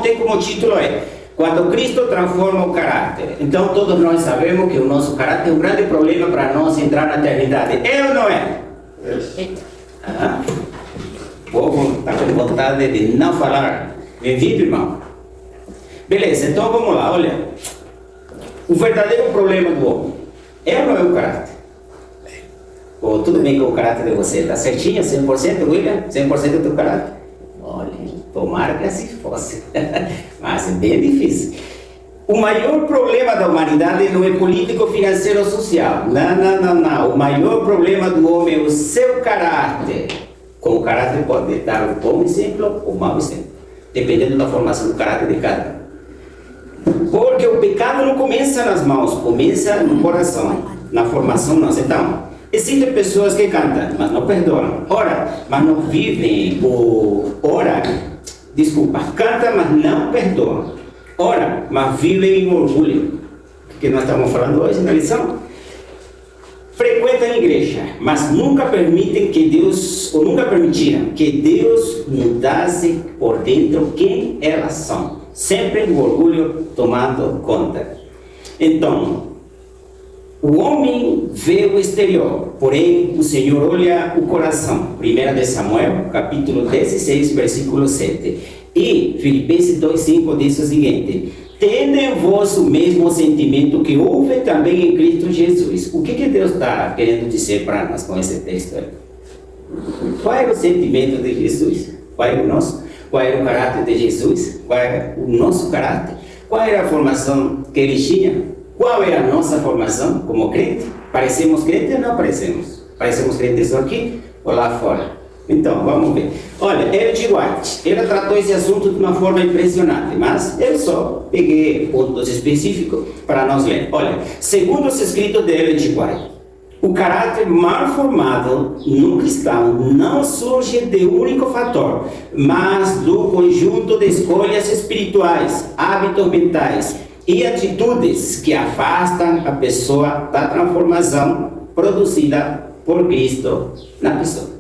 tem como título Quando Cristo transforma o caráter. Então todos nós sabemos que o nosso caráter é um grande problema para nós entrar na eternidade. É ou não é? O povo está com vontade de não falar. Bem-vindo, irmão. Beleza, então vamos lá, olha. O verdadeiro problema do homem é ou não é o caráter? Ou tudo bem com o caráter de você? Está certinho, 100%, William? 100% do teu caráter? Olha, tomara que assim fosse. Mas é bem difícil. O maior problema da humanidade não é político, financeiro ou social. Não. O maior problema do homem é o seu caráter. Com o caráter pode dar um bom exemplo ou um mau exemplo, dependendo da formação do caráter de cada um. Porque o pecado não começa nas mãos, começa no coração, na formação nossa. Então, existem pessoas que cantam, mas não perdoam. Mas não vivem. Cantam, mas não perdoam. Mas vivem em orgulho. Que nós estamos falando hoje na lição. Frequentam a igreja, mas nunca permitiram que Deus mudasse por dentro quem elas são. Sempre o orgulho tomando conta. Então, o homem vê o exterior, porém o Senhor olha o coração. 1 Samuel, capítulo 16, versículo 7. E Filipenses 2,5 diz o seguinte: tende em vós o mesmo sentimento que houve também em Cristo Jesus. O que Deus está querendo dizer para nós com esse texto aí? Qual era o sentimento de Jesus? Qual era o nosso? Qual era o caráter de Jesus? Qual era o nosso caráter? Qual era a formação que ele tinha? Qual é a nossa formação como crente? Parecemos crentes ou não parecemos? Parecemos crentes só aqui ou lá fora? Então, vamos ver. Olha, Ellen G. White, ela tratou esse assunto de uma forma impressionante, mas eu só peguei pontos específicos para nós ler. Olha, segundo os escritos de Ellen G. White, o caráter mal formado no cristão não surge de um único fator, mas do conjunto de escolhas espirituais, hábitos mentais e atitudes que afastam a pessoa da transformação produzida por Cristo na pessoa.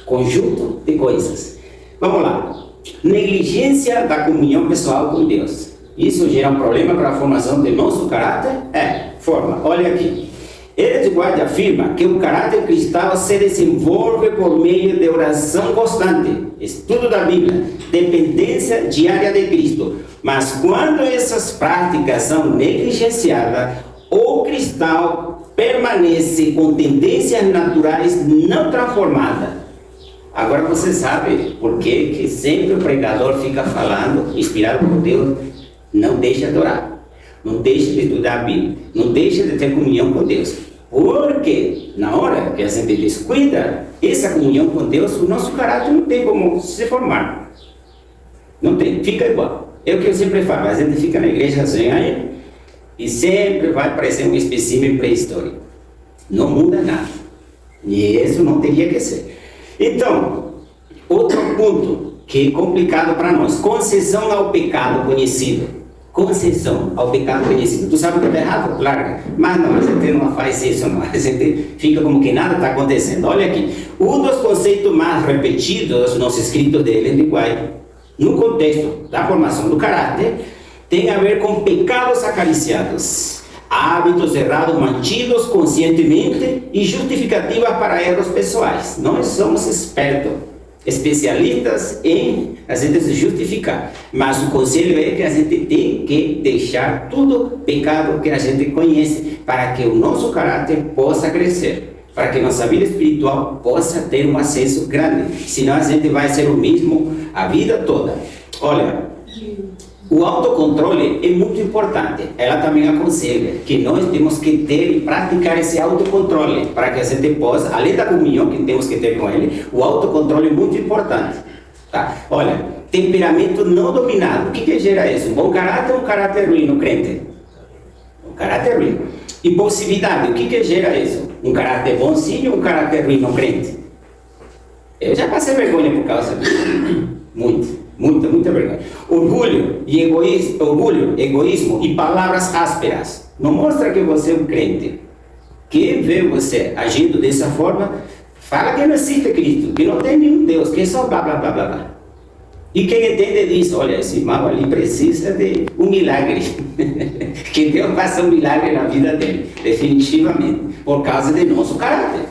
Conjunto de coisas. Vamos lá. Negligência da comunhão pessoal com Deus. Isso gera um problema para a formação do nosso caráter? Forma. Olha aqui. Ellen G. White afirma que o caráter cristão se desenvolve por meio de oração constante, estudo da Bíblia, dependência diária de Cristo. Mas quando essas práticas são negligenciadas, o cristão permanece com tendências naturais não transformadas. Agora você sabe por que sempre o pregador fica falando, inspirado por Deus, não deixe de orar, não deixe de estudar a Bíblia, não deixe de ter comunhão com Deus. Porque na hora que a gente descuida essa comunhão com Deus, o nosso caráter não tem como se formar. Não tem, fica igual. É o que eu sempre falo, a gente fica na igreja assim, e sempre vai parecer um espécime pré-histórico. Não muda nada. E isso não teria que ser. Então, outro ponto que é complicado para nós: concessão ao pecado conhecido. Concessão ao pecado conhecido. Tu sabe que está errado? Larga. Mas não, a gente não faz isso, não. A gente fica como que nada está acontecendo. Olha aqui. Um dos conceitos mais repetidos nos escritos de Ellen G. White, no contexto da formação do caráter, tem a ver com pecados acariciados, hábitos errados mantidos conscientemente e justificativas para erros pessoais. Nós somos especialistas em a gente se justificar, mas o conselho é que a gente tem que deixar tudo pecado que a gente conhece para que o nosso caráter possa crescer, para que nossa vida espiritual possa ter um acesso grande, senão a gente vai ser o mesmo a vida toda. Olha, o autocontrole é muito importante. Ela também aconselha que nós temos que ter e praticar esse autocontrole para que a gente possa, além da comunhão que temos que ter com Ele, o autocontrole é muito importante. Tá? Olha, temperamento não dominado. O que gera isso? Um bom caráter ou um caráter ruim no crente? Um caráter ruim. Impulsividade. O que gera isso? Um caráter bonzinho ou um caráter ruim no crente? Eu já passei vergonha por causa disso. Muita vergonha. Orgulho, egoísmo e palavras ásperas não mostra que você é um crente. Quem vê você agindo dessa forma, fala que não existe Cristo, que não tem nenhum Deus, que é só blá blá blá blá blá. E quem entende diz, olha, esse irmão ali precisa de um milagre. Que Deus faça um milagre na vida dele, definitivamente, por causa de nosso caráter.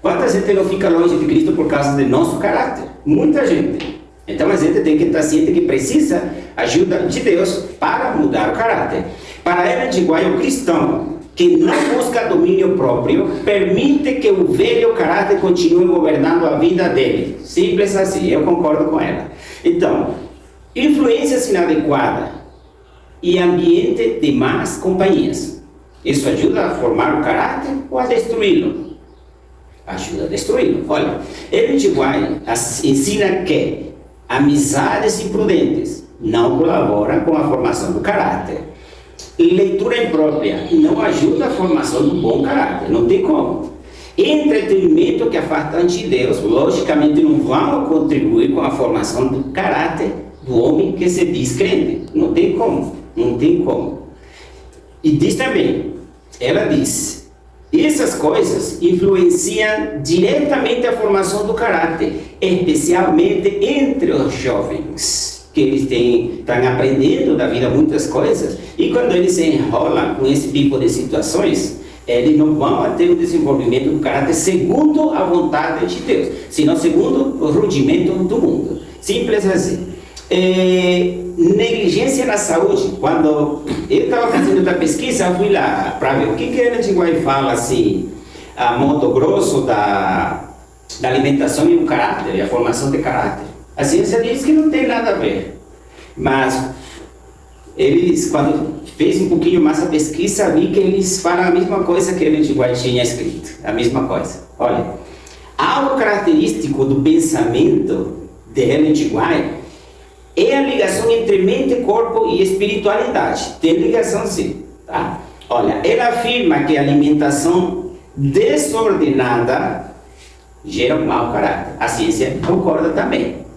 Quanta gente não fica longe de Cristo por causa de nosso caráter? Muita gente. Então a gente tem que estar ciente que precisa ajuda de Deus para mudar o caráter. Para Ellen G. White, o cristão que não busca domínio próprio permite que o velho caráter continue governando a vida dele. Simples assim, eu concordo com ela. Então, influências inadequadas e ambiente de más companhias. Isso ajuda a formar o caráter ou a destruí-lo? Ajuda a destruí-lo. Olha, Ellen G. White ensina que amizades imprudentes não colaboram com a formação do caráter. Leitura imprópria não ajuda a formação do bom caráter, não tem como. Entretenimento que afasta de Deus, logicamente não vão contribuir com a formação do caráter do homem que se diz crente. Não tem como, não tem como. E diz também, ela diz, essas coisas influenciam diretamente a formação do caráter, especialmente entre os jovens, que eles estão aprendendo da vida muitas coisas, e quando eles se enrolam com esse tipo de situações, eles não vão ter o desenvolvimento do caráter segundo a vontade de Deus, senão segundo o rudimento do mundo. Simples assim. Negligência na saúde. Quando eu estava fazendo a pesquisa, eu fui lá para ver o que Ellen G. White fala assim, a modo grosso da alimentação e o caráter, e a formação de caráter. A ciência diz que não tem nada a ver, mas eles, quando fez um pouquinho mais a pesquisa, vi que eles falam a mesma coisa que Ellen G. White tinha escrito, a mesma coisa. Olha, algo característico do pensamento de Ellen G. White é a ligação entre mente, corpo e espiritualidade. Tem ligação sim, tá? Olha, ela afirma que a alimentação desordenada gera um mau caráter. A ciência concorda também.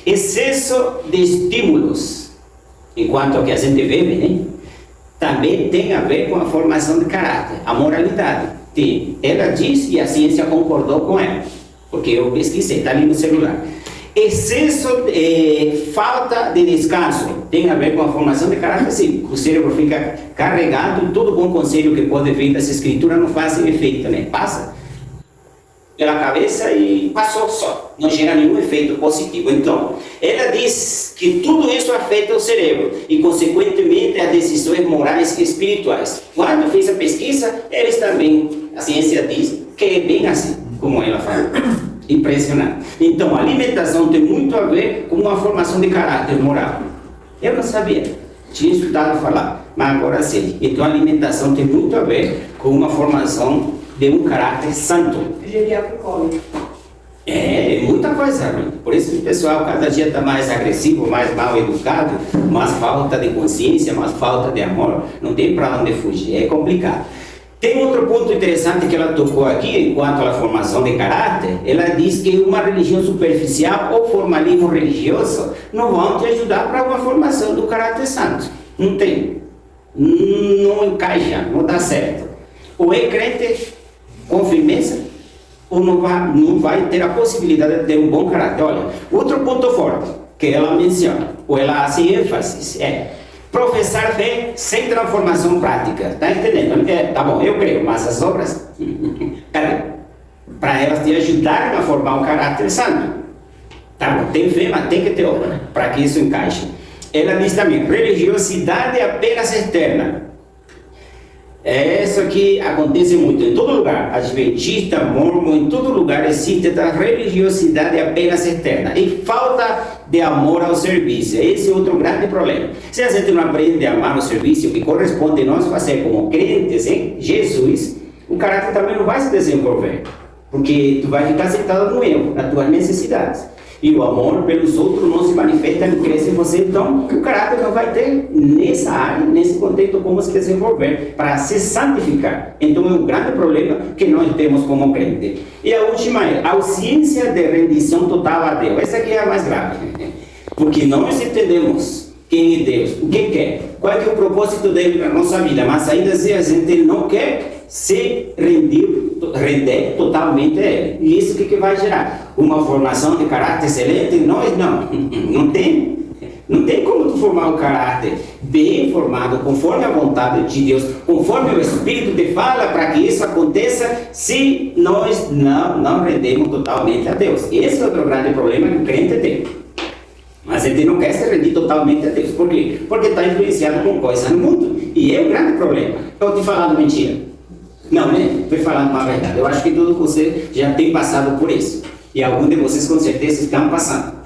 Excesso de estímulos, enquanto que a gente vive, né? Também tem a ver com a formação de caráter, a moralidade. Tem. Ela diz e a ciência concordou com ela, porque eu pesquisei, está ali no celular. Excesso, falta de descanso, tem a ver com a formação de caráter, sim. O cérebro fica carregado e todo bom conselho que pode vir dessa escritura não faz efeito, né? Passa pela cabeça e passou só, não gera nenhum efeito positivo. Então, ela diz que tudo isso afeta o cérebro e, consequentemente, as decisões morais e espirituais. Quando fiz a pesquisa, eles também, a ciência diz que é bem assim, como ela fala. Impressionante. Então, a alimentação tem muito a ver com uma formação de caráter moral. Eu não sabia, tinha escutado falar, mas agora sei. Então, a alimentação tem muito a ver com uma formação de um caráter santo. Muita coisa ruim. Por isso o pessoal cada dia está mais agressivo, mais mal educado, mais falta de consciência, mais falta de amor. Não tem para onde fugir, é complicado. Tem outro ponto interessante que ela tocou aqui, enquanto à formação de caráter. Ela diz que uma religião superficial ou formalismo religioso não vão te ajudar para uma formação do caráter santo. Não tem. Não encaixa, não dá certo. Ou é crente com firmeza, ou não vai ter a possibilidade de ter um bom caráter. Olha, outro ponto forte que ela menciona, ou ela hace ênfase, é professar fé sem transformação prática. Está entendendo? Tá bom, eu creio, mas as obras, cadê? Para elas te ajudarem a formar um caráter santo. Tá bom, tem fé, mas tem que ter obra, né? Para que isso encaixe. Ela diz também, religiosidade apenas externa. Isso aqui acontece muito, em todo lugar, adventista, mormon, em todo lugar existe a religiosidade apenas externa e falta de amor ao serviço. Esse é outro grande problema. Se a gente não aprende a amar o serviço que corresponde a nós fazer como crentes em Jesus, o caráter também não vai se desenvolver, porque tu vai ficar sentado no erro, nas tuas necessidades. E o amor pelos outros não se manifesta nem cresce em você, então o caráter não vai ter nessa área, nesse contexto, como se desenvolver para se santificar. Então é um grande problema que nós temos como crente. E a última é a ausência de rendição total a Deus. Essa aqui é a mais grave, porque nós entendemos quem é Deus, o que quer, qual é o propósito dele para a nossa vida, mas ainda assim a gente não quer se render totalmente a Ele. E isso que vai gerar? Uma formação de caráter excelente? Nós não tem. Não tem como tu formar um caráter bem formado, conforme a vontade de Deus, conforme o Espírito te fala, para que isso aconteça, se nós não rendemos totalmente a Deus. Esse é outro grande problema que o crente tem. Mas ele não quer se render totalmente a Deus. Por quê? Porque está influenciado com coisas no mundo. E é um grande problema. Eu te falando mentira. Não, né? Estou falando uma verdade. Eu acho que todos vocês já têm passado por isso. E alguns de vocês com certeza estão passando.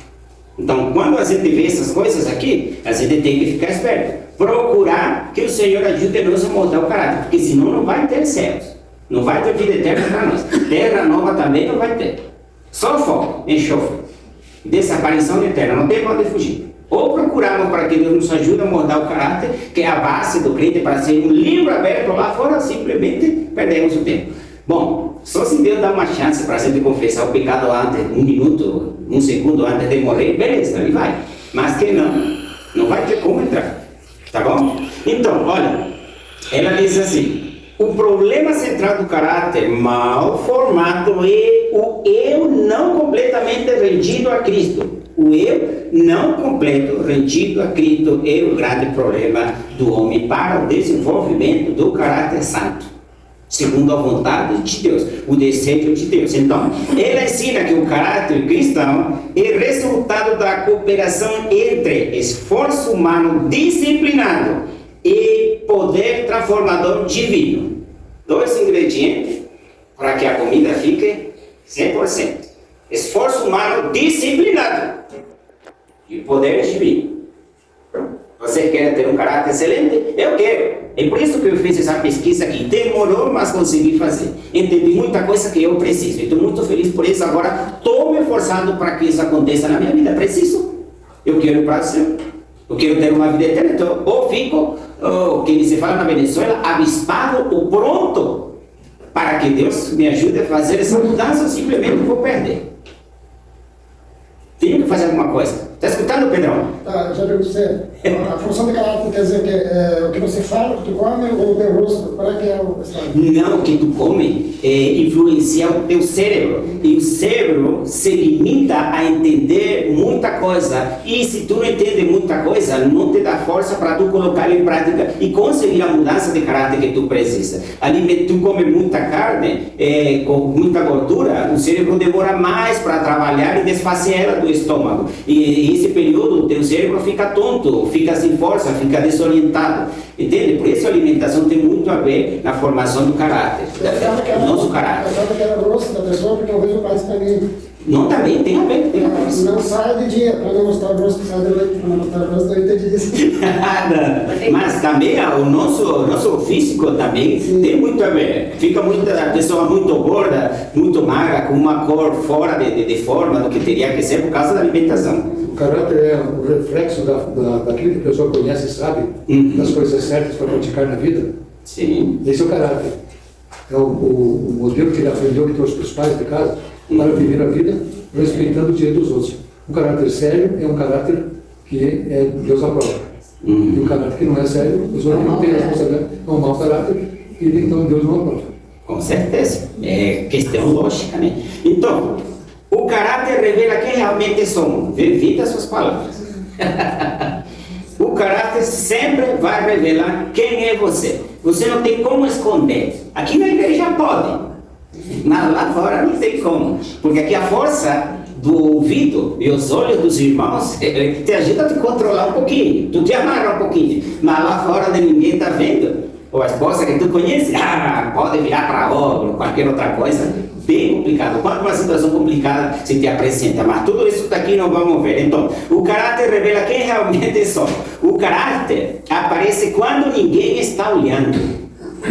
Então, quando a gente vê essas coisas aqui, a gente tem que ficar esperto. Procurar que o Senhor ajude-nos a mudar o caráter. Porque senão não vai ter céus. Não vai ter vida eterna para nós. Terra nova também não vai ter. Só fogo, enxofre. Desaparição eterna. Não tem para onde fugir. Ou procurarmos para que Deus nos ajude a mudar o caráter, que é a base do crente para ser um livro aberto lá fora, simplesmente perdemos o tempo. Bom, só se Deus dá uma chance para a gente confessar o pecado antes, 1 minuto, 1 segundo antes de morrer, beleza, ele vai. Mas que não vai ter como entrar. Tá bom? Então, olha, ela diz assim: o problema central do caráter mal formado é o eu não completamente rendido a Cristo. O eu não completo, rendido a Cristo, é o grande problema do homem para o desenvolvimento do caráter santo, segundo a vontade de Deus, o desejo de Deus. Então, ela ensina que o caráter cristão é resultado da cooperação entre esforço humano disciplinado e poder transformador divino. 2 ingredientes para que a comida fique 100%. Esforço humano disciplinado e poder divino. Você quer ter um caráter excelente? Eu quero. É por isso que eu fiz essa pesquisa aqui. Demorou, mas consegui fazer. Entendi muita coisa que eu preciso. Estou muito feliz por isso. Agora estou me esforçando para que isso aconteça na minha vida. Preciso. Eu quero para o céu. Eu quero ter uma vida eterna. Então, ou fico, que se fala na Venezuela, avispado ou pronto para que Deus me ajude a fazer essa mudança, ou simplesmente vou perder. Tenho que fazer alguma coisa. Está escutando, Pedrão? Tá, já pergunto você. A função de caráter quer dizer que o que você fala, o que tu come, ou o teu rosto? Qual é que é a história? Não, o que tu come influencia o teu cérebro. E o cérebro se limita a entender muita coisa. E se tu não entende muita coisa, não te dá força para tu colocar em prática e conseguir a mudança de caráter que tu precisa. Tu come muita carne, com muita gordura, o cérebro demora mais para trabalhar e desfazer ela do estômago. E esse período, o teu cérebro fica tonto, fica sem força, fica desorientado. Entende? Por isso a alimentação tem muito a ver na formação do caráter, do nosso caráter. Eu achava que era grosso da pessoa, porque eu vejo mais para mim. Não, também tem a ver, tem a ver. Não sai de dia, para não mostrar o rosto, sai de noite, para não mostrar o rosto, eu entendi isso. Mas também o nosso físico também tem muito a ver. Fica a pessoa muito gorda, muito magra, com uma cor fora de forma do que teria que ser por causa da alimentação. O caráter é o reflexo daquilo que a pessoa conhece e sabe, das coisas certas para praticar na vida. Sim. Esse é o caráter. É o modelo que ele aprendeu, que trouxe para os pais de casa, para viver a vida respeitando o direito dos outros. Um caráter sério é um caráter que Deus aprova. E um caráter que não é sério, os outros não têm responsabilidade, é um mau caráter, e então Deus não aprova. Com certeza. É questão lógica, né? Então, o caráter revela quem realmente somos. Evita suas palavras. O caráter sempre vai revelar quem é você. Você não tem como esconder. Aqui na igreja pode, mas lá fora não tem como. Porque aqui a força do ouvido e os olhos dos irmãos te ajuda a te controlar um pouquinho. Tu te amarra um pouquinho. Mas lá fora ninguém está vendo. Ou a esposa que tu conhece, pode virar para obra, qualquer outra coisa. Bem complicado. Quando uma situação complicada se te apresenta, mas tudo isso daqui não vamos ver. Então, o caráter revela quem realmente somos. O caráter aparece quando ninguém está olhando.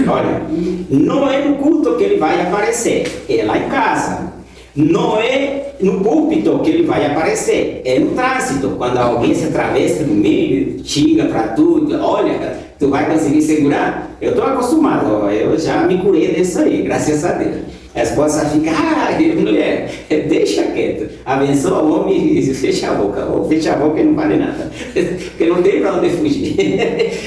Olha, não é no culto que ele vai aparecer, é lá em casa. Não é no púlpito que ele vai aparecer, é no trânsito. Quando alguém se atravessa no meio, xinga para tudo, olha, tu vai conseguir segurar? Eu estou acostumado, eu já me curei disso aí, graças a Deus. A esposa fica, mulher, deixa quieto, abençoa o homem e fecha a boca, ou fecha a boca e não vale nada, porque não tem para onde fugir.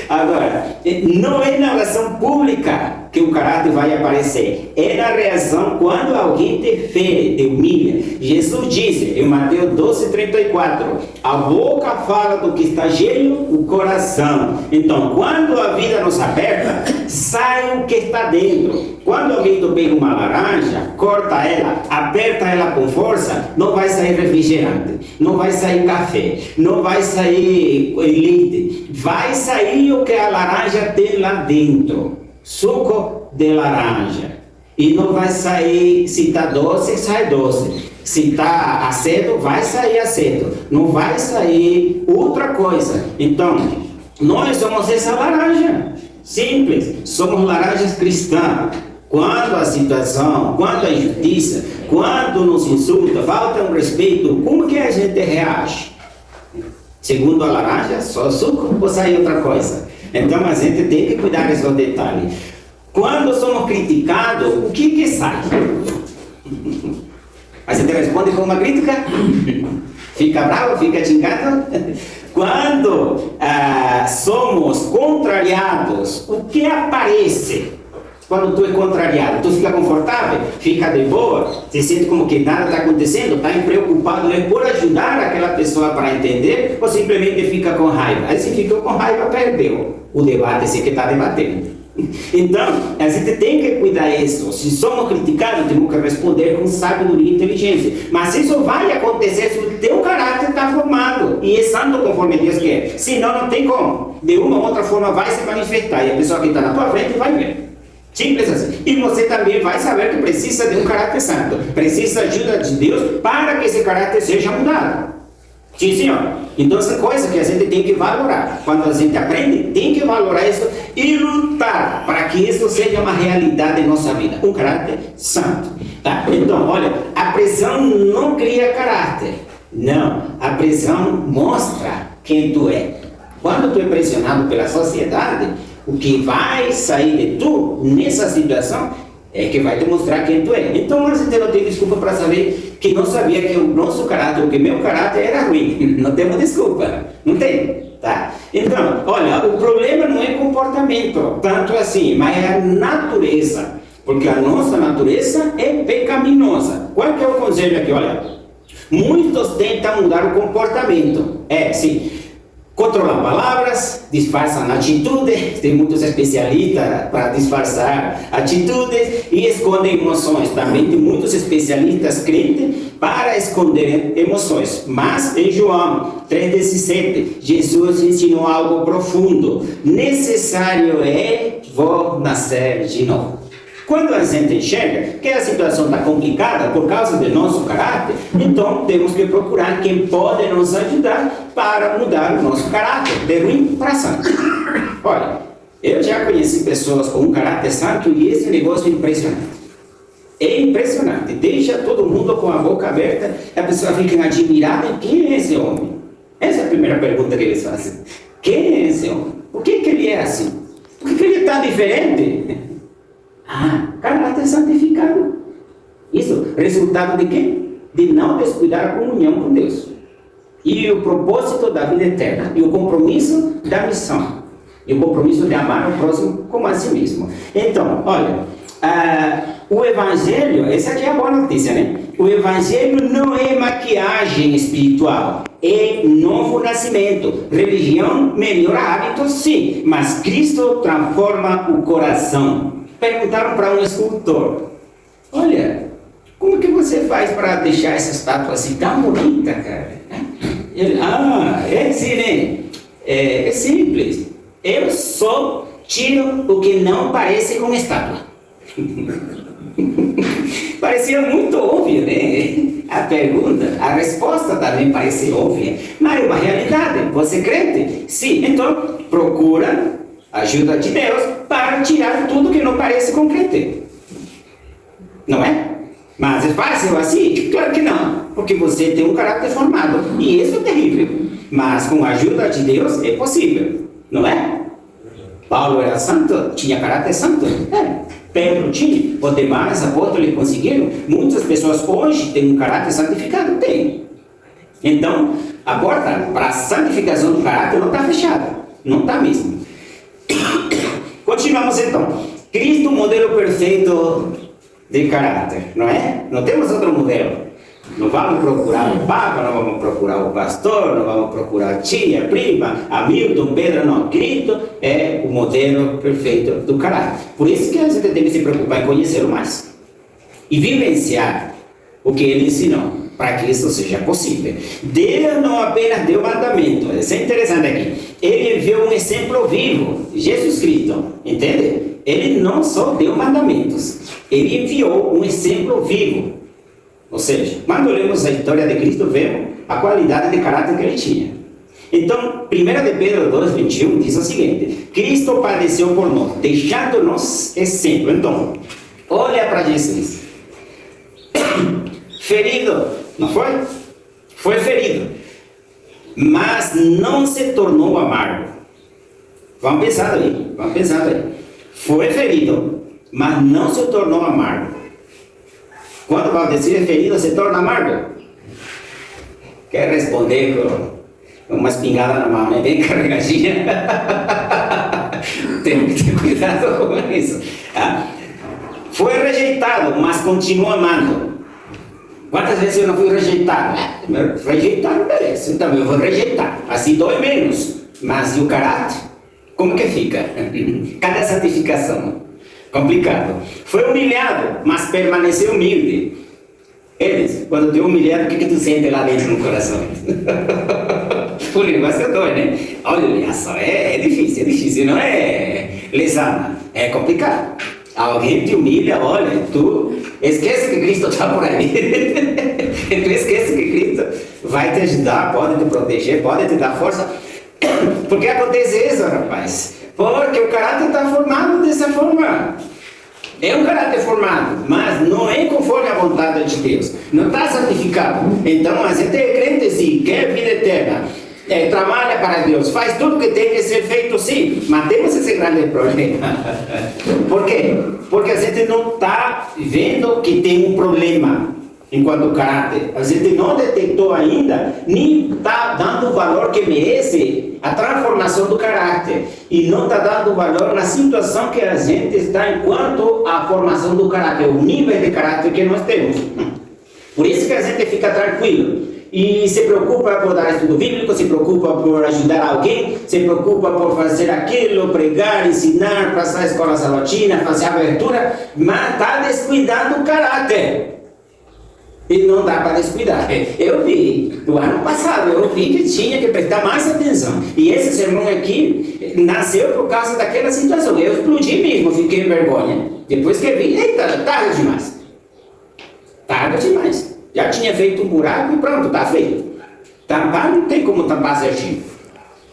Agora, não é na oração pública que o caráter vai aparecer. É na reação quando alguém te fere, te humilha. Jesus diz em Mateus 12:34, a boca fala do que está cheio, o coração. Então, quando a vida nos aperta, sai o que está dentro. Quando alguém te pega uma laranja, corta ela, aperta ela com força, não vai sair refrigerante, não vai sair café, não vai sair leite, vai sair o que a laranja tem lá dentro, suco de laranja. E não vai sair, se está doce, sai doce. Se está azedo, vai sair azedo. Não vai sair outra coisa. Então, nós somos essa laranja. Simples. Somos laranjas cristãs. Quando a situação, quando a injustiça, quando nos insulta, falta um respeito, como que a gente reage? Segundo a laranja, só suco ou sai outra coisa? Então a gente tem que cuidar desses detalhes. Quando somos criticados, o que sai? A gente responde com uma crítica? Fica bravo, fica xingado? Quando somos contrariados, o que aparece? Quando tu é contrariado, tu fica confortável, fica de boa, se sente como que nada está acontecendo, está preocupado por ajudar aquela pessoa para entender, ou simplesmente fica com raiva. Aí se ficou com raiva, perdeu o debate, esse que está debatendo. Então, a gente tem que cuidar disso. Se somos criticados, temos que responder com sabedoria e inteligência. Mas isso vai acontecer se o teu caráter está formado e é santo conforme Deus quer. Senão, não tem como. De uma ou outra forma vai se manifestar e a pessoa que está na tua frente vai ver. Simples assim. E você também vai saber que precisa de um caráter santo. Precisa da ajuda de Deus para que esse caráter seja mudado. Sim, senhor. Então, essa coisa que a gente tem que valorar. Quando a gente aprende, tem que valorar isso e lutar para que isso seja uma realidade em nossa vida. Um caráter santo. Tá? Então, olha, a pressão não cria caráter. Não. A pressão mostra quem tu é. Quando tu é pressionado pela sociedade, o que vai sair de tu nessa situação é que vai te mostrar quem tu é. Então a gente não tem desculpa para saber que não sabia que o nosso caráter, ou que meu caráter era ruim. Não temos desculpa. Não tem. Tá? Então, olha, o problema não é comportamento, tanto assim, mas é a natureza. Porque a nossa natureza é pecaminosa. Qual que é o conselho aqui? Olha, muitos tentam mudar o comportamento. Sim. Controlam palavras, disfarçam atitudes, tem muitos especialistas para disfarçar atitudes e escondem emoções. Também tem muitos especialistas crentes para esconder emoções. Mas em João 3,17, Jesus ensinou algo profundo. Necessário é vou nascer de novo. Quando a gente enxerga que a situação está complicada por causa do nosso caráter, então temos que procurar quem pode nos ajudar para mudar o nosso caráter, de ruim para santo. Olha, eu já conheci pessoas com um caráter santo e esse negócio é impressionante. É impressionante, deixa todo mundo com a boca aberta, a pessoa fica admirada, quem é esse homem? Essa é a primeira pergunta que eles fazem. Quem é esse homem? Por que ele é assim? Por que ele está diferente? Caráter santificado. Isso, resultado de quê? De não descuidar a comunhão com Deus. E o propósito da vida eterna. E o compromisso da missão. E o compromisso de amar o próximo como a si mesmo. Então, olha, o Evangelho, essa aqui é a boa notícia, né? O Evangelho não é maquiagem espiritual. É novo nascimento. Religião melhora hábitos, sim. Mas Cristo transforma o coração. Perguntaram para um escultor: olha, como que você faz para deixar essa estátua assim tão bonita, cara? Ele, é assim, né? É simples. Eu só tiro o que não parece com estátua. Parecia muito óbvio, né? A pergunta, a resposta também parece óbvia, mas é uma realidade. Você crente? Sim, então procura ajuda de Deus para tirar tudo que não parece com crente. Não é? Mas é fácil assim? Claro que não, porque você tem um caráter formado e isso é terrível. Mas com a ajuda de Deus é possível, não é? Paulo era santo, tinha caráter santo. Pedro tinha, os demais apóstolos conseguiram. Muitas pessoas hoje têm um caráter santificado, tem. Então, a porta para a santificação do caráter não está fechada, não está mesmo. Continuamos então. Cristo, modelo perfeito de caráter, não é? Não temos outro modelo. Não vamos procurar o Papa, não vamos procurar o pastor, não vamos procurar a tia, a prima, Hamilton, Pedro, não. Cristo é o modelo perfeito do caráter. Por isso que a gente tem que se preocupar em conhecê-lo mais. E vivenciar o que ele ensinou, para que isso seja possível. Deus não apenas deu mandamento, isso é interessante aqui. Ele enviou um exemplo vivo, Jesus Cristo, entende? Ele não só deu mandamentos, ele enviou um exemplo vivo. Ou seja, quando lemos a história de Cristo, vemos a qualidade de caráter que ele tinha. Então, 1 de Pedro 2,21 diz o seguinte: Cristo padeceu por nós, deixando-nos exemplo. Então, olha para Jesus. Ferido, não foi? Foi ferido, mas não se tornou amargo. Vamos pensar aí. Foi ferido, mas não se tornou amargo. Quando Valdecir é ferido, se torna amargo? Quer responder com uma espingarda na mão, né? Bem carregadinha. Temos que ter cuidado com isso. Foi rejeitado, mas continua amando. Quantas vezes eu não fui rejeitado? Rejeitado merece, então eu vou rejeitar. Assim dói menos. Mas e o caráter? Como que fica? Cadê a santificação? Complicado. Foi humilhado, mas permaneceu humilde. Eles, quando te humilhado, o que tu sente lá dentro no coração? O negócio é doido, né? Olha só, é difícil, não é lesama, é complicado. Alguém te humilha, olha, tu esquece que Cristo está por aí. Tu esquece que Cristo vai te ajudar, pode te proteger, pode te dar força. Por que acontece isso, rapaz? Porque o caráter está formado dessa forma. É um caráter formado, mas não é conforme a vontade de Deus. Não está santificado. Então, a gente é crente sim, quer vida eterna. Trabalha para Deus, faz tudo que tem que ser feito sim, mas temos esse grande problema. Por quê? Porque a gente não está vendo que tem um problema enquanto caráter. A gente não detectou ainda, nem está dando o valor que merece a transformação do caráter. E não está dando valor na situação que a gente está enquanto a formação do caráter, o nível de caráter que nós temos. Por isso que a gente fica tranquilo. E se preocupa por dar estudo bíblico, se preocupa por ajudar alguém, se preocupa por fazer aquilo, pregar, ensinar, passar a escola sabatina, fazer abertura, mas está descuidando o caráter. E não dá para descuidar. Eu vi, no ano passado, eu vi que tinha que prestar mais atenção. E esse sermão aqui nasceu por causa daquela situação. Eu explodi mesmo, fiquei em vergonha. Depois que vi, eita, tarde demais. Tarde demais. Já tinha feito um buraco e pronto, está feito. Tampar não tem como tampar certinho.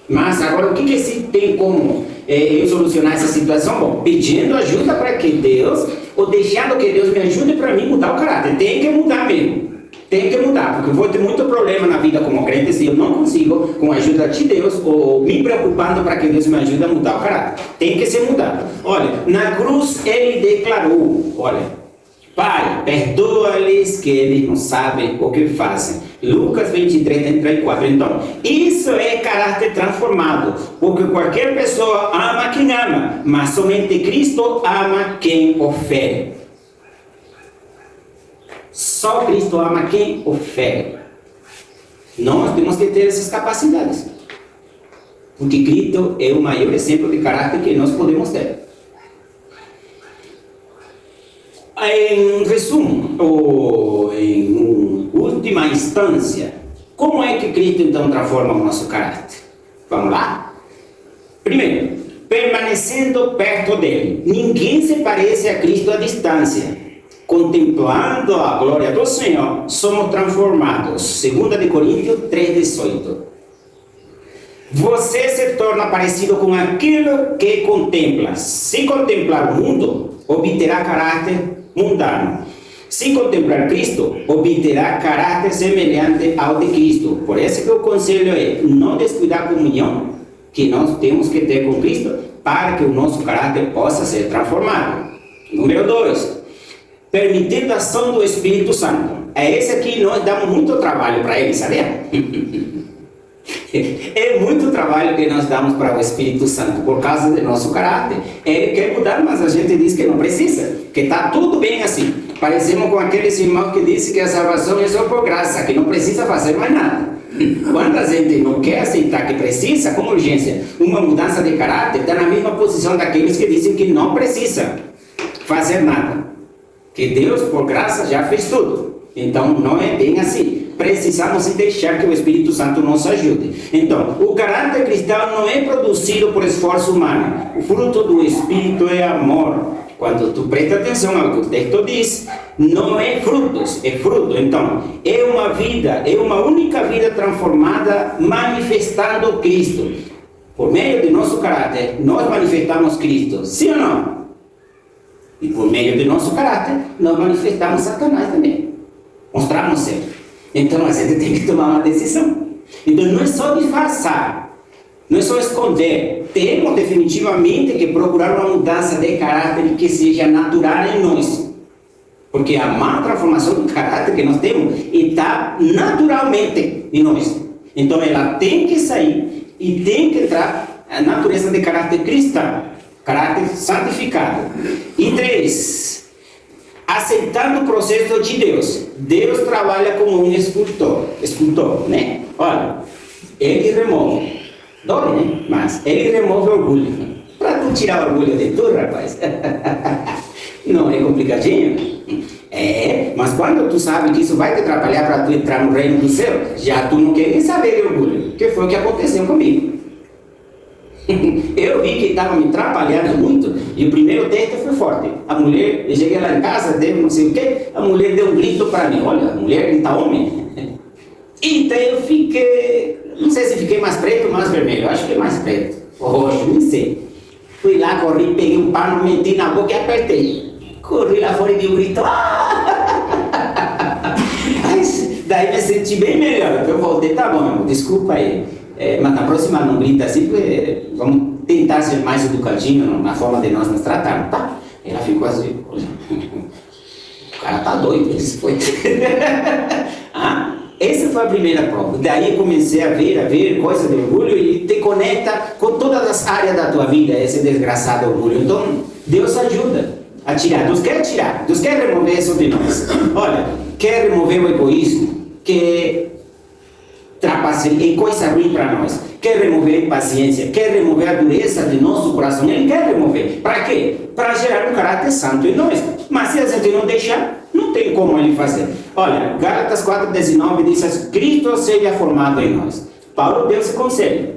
Mas agora o que se tem como eu solucionar essa situação? Bom, pedindo ajuda para que Deus, ou deixando que Deus me ajude para mim mudar o caráter. Tem que mudar mesmo. Tem que mudar, porque eu vou ter muito problema na vida como crente se eu não consigo, com a ajuda de Deus, ou me preocupando para que Deus me ajude a mudar o caráter. Tem que ser mudado. Olha, na cruz ele declarou, olha, Pai, perdoa-lhes que eles não sabem o que fazem. Lucas 23, 34. Então, isso é caráter transformado, porque qualquer pessoa ama quem ama, mas somente Cristo ama quem ofere. Só Cristo ama quem ofere. Nós temos que ter essas capacidades, porque Cristo é o maior exemplo de caráter que nós podemos ter. Em resumo, ou em última instância, como é que Cristo então transforma o nosso caráter? Vamos lá? Primeiro, permanecendo perto dele. Ninguém se parece a Cristo à distância. Contemplando a glória do Senhor, somos transformados. 2 Coríntios 3,18. Você se torna parecido com aquilo que contempla. Se contemplar o mundo, obterá caráter mundano. Se contemplar Cristo, obterá caráter semelhante ao de Cristo. Por isso que o conselho é não descuidar a comunhão que nós temos que ter com Cristo para que o nosso caráter possa ser transformado. Número 2, permitindo a ação do Espírito Santo. É esse aqui nós damos muito trabalho para ele, sabia? É muito trabalho que nós damos para o Espírito Santo por causa do nosso caráter. Ele quer mudar, mas a gente diz que não precisa, que está tudo bem assim. Parecemos com aqueles irmãos que dizem que a salvação é só por graça, que não precisa fazer mais nada. Quando a gente não quer aceitar que precisa, com urgência, uma mudança de caráter, está na mesma posição daqueles que dizem que não precisa fazer nada. Que Deus, por graça, já fez tudo. Então, não é bem assim. Precisamos deixar que o Espírito Santo nos ajude. Então, o caráter cristão não é produzido por esforço humano. O fruto do Espírito é amor. Quando tu presta atenção ao que o texto diz, não é frutos, é fruto. Então, é uma vida, é uma única vida transformada, manifestando Cristo. Por meio de nosso caráter, nós manifestamos Cristo, sim ou não? E por meio de nosso caráter, nós manifestamos Satanás também. Mostramos sempre. Então a gente tem que tomar uma decisão. Então não é só disfarçar, não é só esconder. Temos definitivamente que procurar uma mudança de caráter que seja natural em nós. Porque a má transformação do caráter que nós temos está naturalmente em nós. Então ela tem que sair e tem que entrar a natureza de caráter cristão, caráter santificado. E 3, aceitando o processo de Deus. Deus trabalha como um escultor, né? Olha, ele remove, dói, né? Mas ele remove o orgulho. Para tu tirar o orgulho de tu, rapaz, não é complicadinho? É, mas quando tu sabe que isso vai te atrapalhar para tu entrar no reino do céu, já tu não quer nem saber de orgulho, que foi o que aconteceu comigo. Eu vi que estava me atrapalhando muito e o primeiro texto foi forte. A mulher, eu cheguei lá em casa, deu não sei o que, a mulher deu um grito para mim. Olha, a mulher grita homem. Então eu fiquei, não sei se fiquei mais preto ou mais vermelho, acho que mais preto, roxo, não sei. Fui lá, corri, peguei um pano, meti na boca e apertei. Corri lá fora e dei um grito. Daí me senti bem melhor. Eu voltei, tá bom, meu amor, desculpa aí. Mas na próxima não grita assim, porque vamos tentar ser mais educadinho na forma de nós nos tratarmos, tá? Ela ficou assim, o cara tá doido, isso foi. Essa foi a primeira prova. Daí comecei a ver coisa de orgulho e te conecta com todas as áreas da tua vida, esse desgraçado orgulho. Então, Deus ajuda a tirar. Deus quer tirar, Deus quer remover isso de nós. Olha, quer remover o egoísmo, quer trapacear coisa ruim para nós, quer remover a impaciência, quer remover a dureza de nosso coração. Ele quer remover. Para quê? Para gerar um caráter santo em nós. Mas se a gente não deixar, não tem como ele fazer. Olha, Gálatas 4,19 diz assim: Cristo seja formado em nós. Paulo deu esse conselho.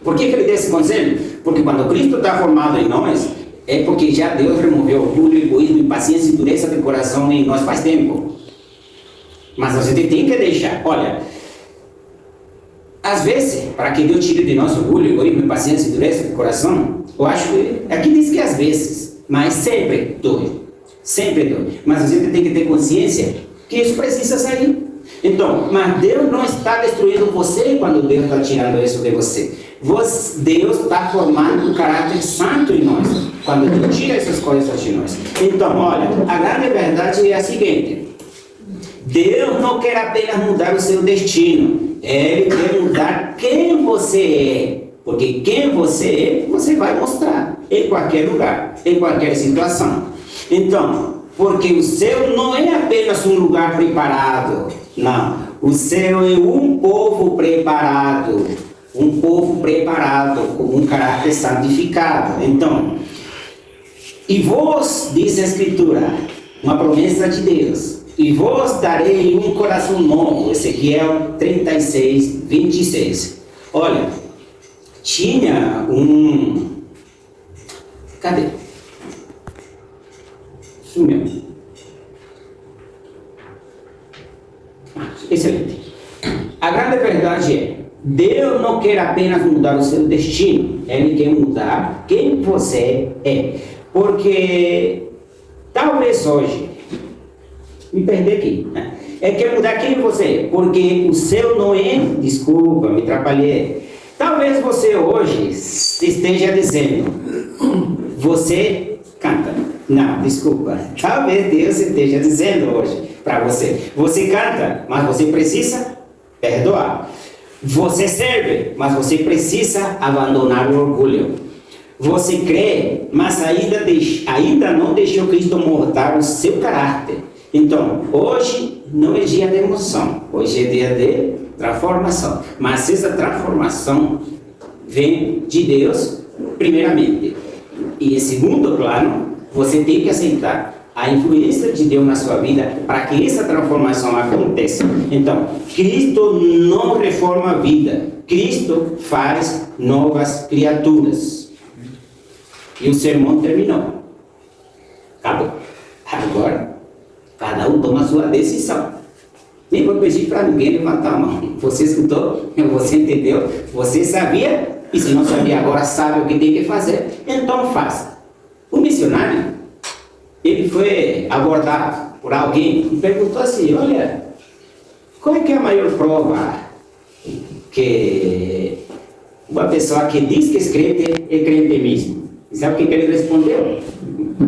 Por que ele deu esse conselho? Porque quando Cristo está formado em nós, é porque já Deus removeu orgulho, egoísmo, impaciência e dureza de coração em nós faz tempo. Mas a gente tem que deixar. Olha, às vezes, para que Deus tire de nós orgulho, egoísmo, impaciência e dureza de coração, eu acho que, aqui diz que às vezes, mas sempre dói. Sempre dói. Mas a gente tem que ter consciência que isso precisa sair. Então, mas Deus não está destruindo você quando Deus está tirando isso de você. Deus está formando um caráter santo em nós, quando Deus tira essas coisas de nós. Então, olha, a grande verdade é a seguinte: Deus não quer apenas mudar o seu destino, Ele quer mudar quem você é. Porque quem você é, você vai mostrar em qualquer lugar, em qualquer situação. Então, porque o céu não é apenas um lugar preparado, não. O céu é um povo preparado, com um caráter santificado. Então, e vós, diz a Escritura, uma promessa de Deus, e vos darei um coração novo. Ezequiel 36, 26. Olha, tinha um... Cadê? Sumiu. Excelente. A grande verdade é: Deus não quer apenas mudar o seu destino, Ele quer mudar quem você é. Porque talvez hoje, me perdi aqui, né? Ele quer mudar quem você é, porque o seu não é, desculpa, me atrapalhei. Talvez você hoje esteja dizendo: você canta. Não, desculpa. Talvez Deus esteja dizendo hoje para você: você canta, mas você precisa perdoar. Você serve, mas você precisa abandonar o orgulho. Você crê, mas ainda não deixou Cristo moldar o seu caráter. Então, hoje não é dia de emoção, hoje é dia de transformação. Mas essa transformação vem de Deus, primeiramente. E em segundo plano, você tem que aceitar a influência de Deus na sua vida para que essa transformação aconteça. Então, Cristo não reforma a vida, Cristo faz novas criaturas. E o sermão terminou. Acabou. Agora, cada um toma a sua decisão. Nem vou pedir para ninguém levantar a mão. Você escutou, você entendeu, você sabia, e se não sabia agora sabe o que tem que fazer, então faça. O missionário, ele foi abordado por alguém e perguntou assim, olha, qual é que é a maior prova que uma pessoa que diz que é crente mesmo? E sabe o que ele respondeu?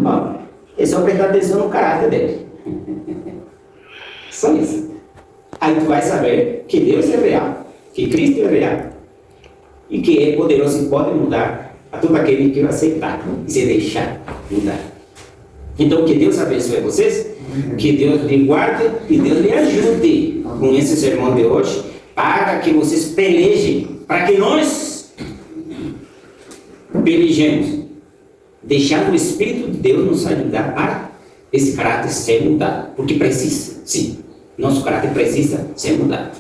Ó, é só prestar atenção no caráter dele. Só isso. Aí tu vai saber que Deus é real, que Cristo é real, e que é poderoso e pode mudar a todo aquele que o aceitar e se deixar mudar. Então, que Deus abençoe vocês, que Deus lhe guarde e Deus lhe ajude com esse sermão de hoje, para que vocês pelejem, para que nós pelejemos, deixando o Espírito de Deus nos ajudar para esse caráter ser mudado, porque precisa, sim, nosso caráter precisa ser mudado.